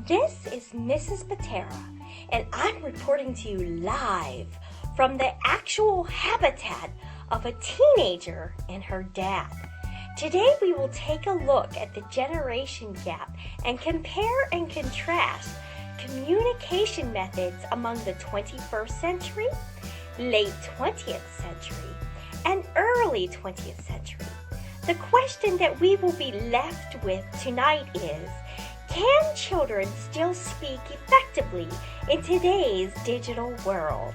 This is Mrs. Paterra, and I'm reporting to you live from the actual habitat of a teenager and her dad. Today we will take a look at the generation gap and compare and contrast communication methods among the 21st century, late 20th century, and early 20th century. The question that we will be left with tonight is, can children still speak effectively in today's digital world?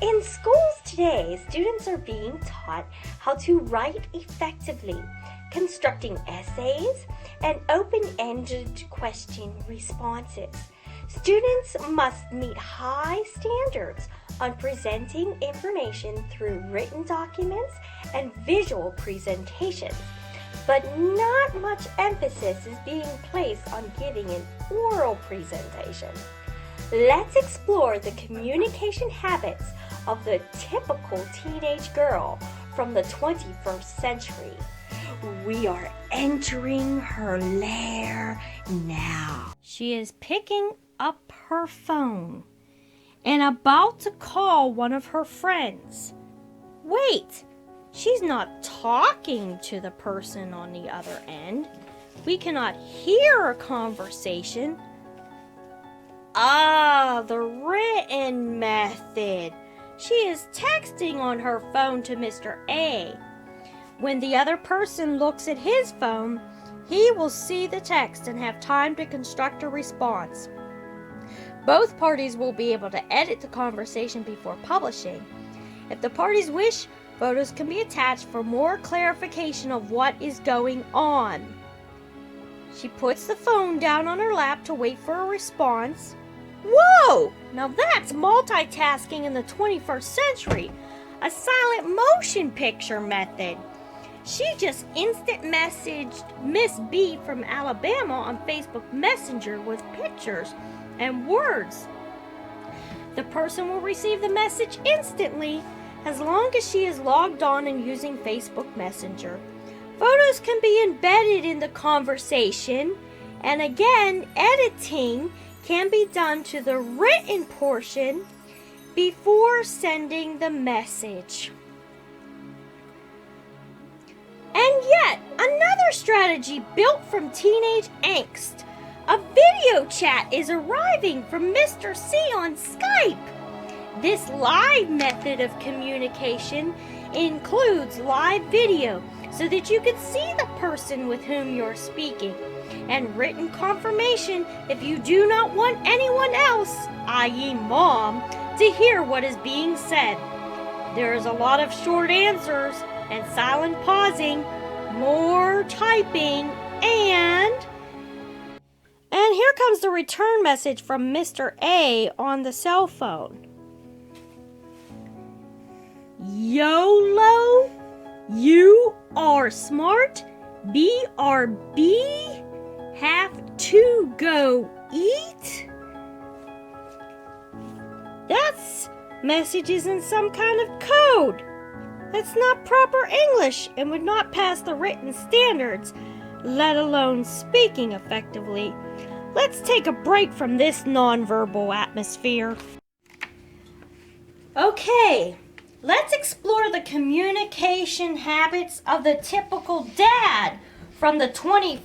In schools today, students are being taught how to write effectively, constructing essays and open-ended question responses. Students must meet high standards on presenting information through written documents and visual presentations, but not much emphasis is being placed on giving an oral presentation. Let's explore the communication habits of the typical teenage girl from the 21st century. We are entering her lair now. She is picking up her phone and about to call one of her friends. Wait, she's not talking to the person on the other end. We cannot hear a conversation. The written method. She is texting on her phone to Mr. A. When the other person looks at his phone, he will see the text and have time to construct a response. Both parties will be able to edit the conversation before publishing. If the parties wish, photos can be attached for more clarification of what is going on. She puts the phone down on her lap to wait for a response. Whoa! Now that's multitasking in the 21st century. A silent motion picture method. She just instant messaged Miss B from Alabama on Facebook Messenger with pictures and words. The person will receive the message instantly as long as she is logged on and using Facebook Messenger. Photos can be embedded in the conversation, and again, editing can be done to the written portion before sending the message. And yet, another strategy built from teenage angst. A video chat is arriving from Mr. C on Skype. This live method of communication includes live video so that you can see the person with whom you're speaking, and written confirmation if you do not want anyone else, i.e. mom, to hear what is being said. There is a lot of short answers and silent pausing, more typing, and here comes the return message from Mr. A on the cell phone. YOLO, you are smart, BRB, have to go eat? That's messages in some kind of code. That's not proper English and would not pass the written standards, let alone speaking effectively. Let's take a break from this nonverbal atmosphere. Okay, let's explore the communication habits of the typical dad from the 20th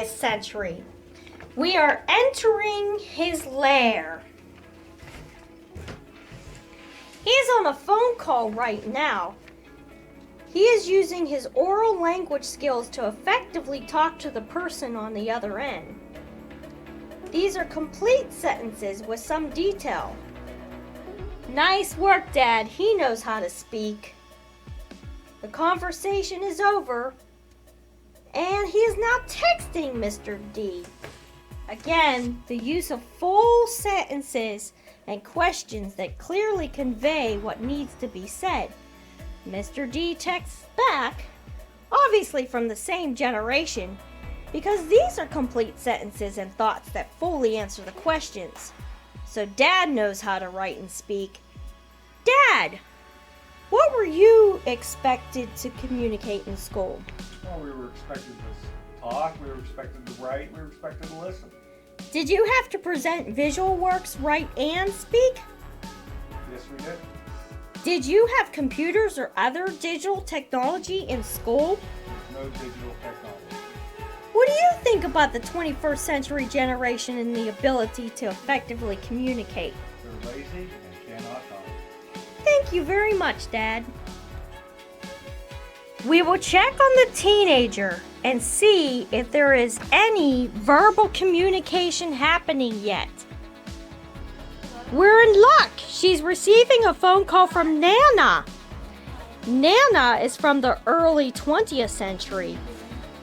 century. We are entering his lair. He is on a phone call right now. He is using his oral language skills to effectively talk to the person on the other end. These are complete sentences with some detail. Nice work, Dad. He knows how to speak. The conversation is over, and he is now texting Mr. D. Again, the use of full sentences and questions that clearly convey what needs to be said. Mr. D texts back, obviously from the same generation, because these are complete sentences and thoughts that fully answer the questions. So Dad knows how to write and speak. Dad, what were you expected to communicate in school? Well, we were expected to talk, we were expected to write, we were expected to listen. Did you have to present visual works, write, and speak? Yes, we did. Did you have computers or other digital technology in school? No digital technology. What do you think about the 21st century generation and the ability to effectively communicate? They're lazy and cannot talk. Thank you very much, Dad. We will check on the teenager and see if there is any verbal communication happening yet. We're in luck. She's receiving a phone call from Nana. Nana is from the early 20th century.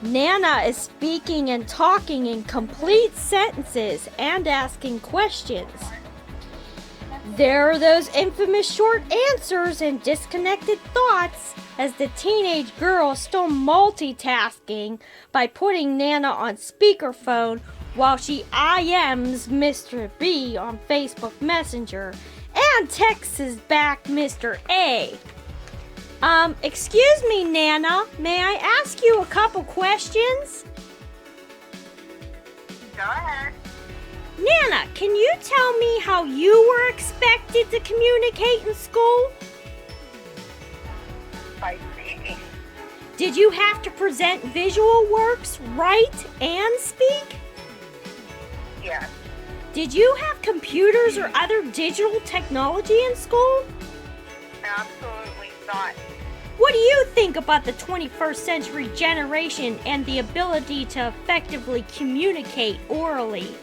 Nana is speaking and talking in complete sentences and asking questions. There are those infamous short answers and disconnected thoughts as the teenage girl still multitasking by putting Nana on speakerphone while she IMs Mr. B on Facebook Messenger and texts back Mr. A. Excuse me, Nana, may I ask you a couple questions? Go ahead. Nana, can you tell me how you were expected to communicate in school? By speaking. Did you have to present visual works, write, and speak? Yes. Did you have computers or other digital technology in school? Absolutely not. What do you think about the 21st century generation and the ability to effectively communicate orally?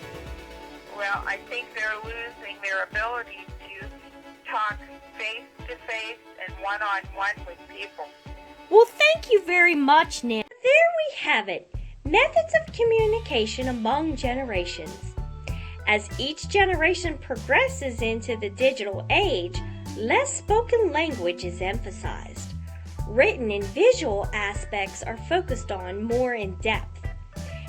Well, I think they're losing their ability to talk face-to-face and one-on-one with people. Well, thank you very much, Nana. There we have it. Methods of communication among generations. As each generation progresses into the digital age, less spoken language is emphasized. Written and visual aspects are focused on more in depth.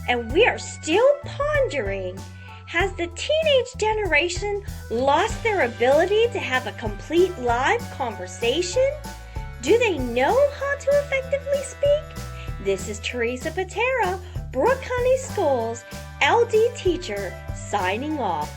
And we are still pondering, has the teenage generation lost their ability to have a complete live conversation? Do they know how to effectively speak? This is Theresa Paterra, Brook County Schools LD teacher, signing off.